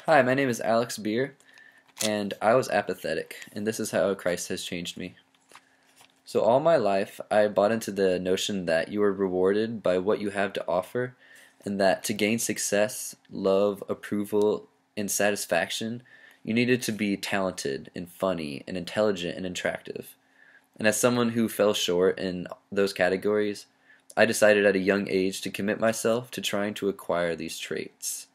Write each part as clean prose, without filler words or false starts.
Hi, my name is Alex Beer, and I was apathetic, and this is how Christ has changed me. So all my life, I bought into the notion that you are rewarded by what you have to offer, and that to gain success, love, approval, and satisfaction, you needed to be talented and funny and intelligent and attractive. And as someone who fell short in those categories, I decided at a young age to commit myself to trying to acquire these traits,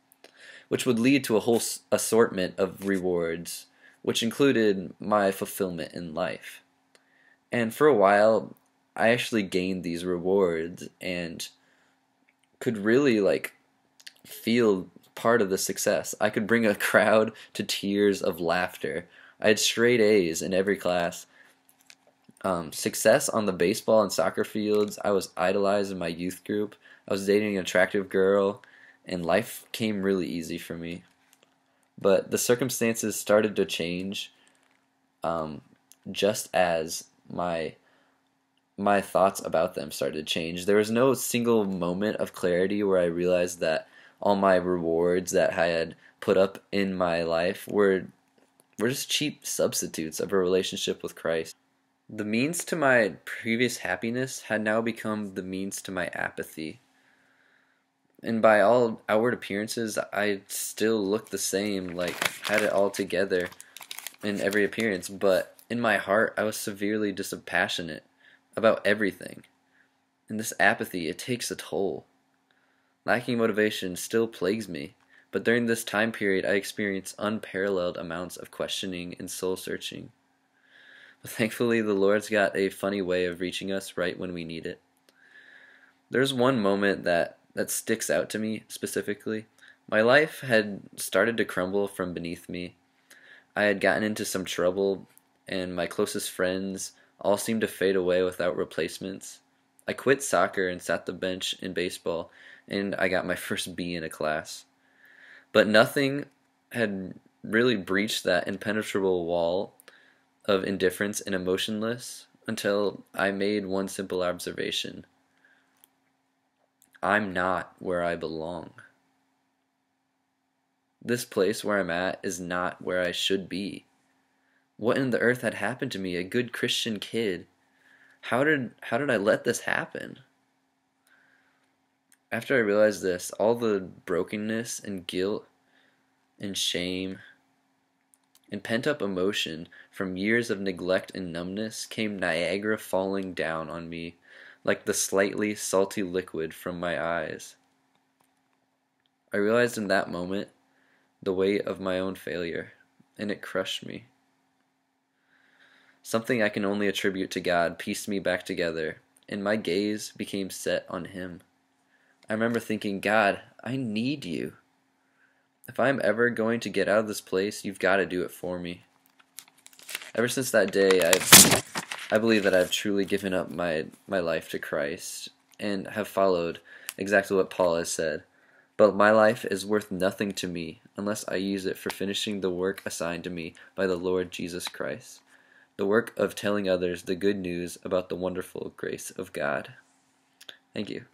which would lead to a whole assortment of rewards, which included my fulfillment in life. And for a while, I actually gained these rewards and could really feel part of the success. I could bring a crowd to tears of laughter. I had straight A's in every class. Success on the baseball and soccer fields. I was idolized in my youth group. I was dating an attractive girl, and life came really easy for me. But the circumstances started to change, just as my thoughts about them started to change. There was no single moment of clarity where I realized that all my rewards that I had put up in my life were just cheap substitutes of a relationship with Christ. The means to my previous happiness had now become the means to my apathy. And by all outward appearances, I still looked the same, had it all together in every appearance, but in my heart, I was severely dispassionate about everything. And this apathy, it takes a toll. Lacking motivation still plagues me, but during this time period, I experienced unparalleled amounts of questioning and soul-searching. But thankfully, the Lord's got a funny way of reaching us right when we need it. There's one moment that sticks out to me specifically. My life had started to crumble from beneath me. I had gotten into some trouble, and my closest friends all seemed to fade away without replacements. I quit soccer and sat the bench in baseball, and I got my first B in a class. But nothing had really breached that impenetrable wall of indifference and emotionless until I made one simple observation. I'm not where I belong. This place where I'm at is not where I should be. What in the earth had happened to me, a good Christian kid? How did I let this happen? After I realized this, all the brokenness and guilt and shame and pent-up emotion from years of neglect and numbness came Niagara falling down on me like the slightly salty liquid from my eyes. I realized in that moment the weight of my own failure, and it crushed me. Something I can only attribute to God pieced me back together, and my gaze became set on Him. I remember thinking, God, I need you. If I'm ever going to get out of this place, you've got to do it for me. Ever since that day, I believe that I've truly given up my life to Christ and have followed exactly what Paul has said. But my life is worth nothing to me unless I use it for finishing the work assigned to me by the Lord Jesus Christ, the work of telling others the good news about the wonderful grace of God. Thank you.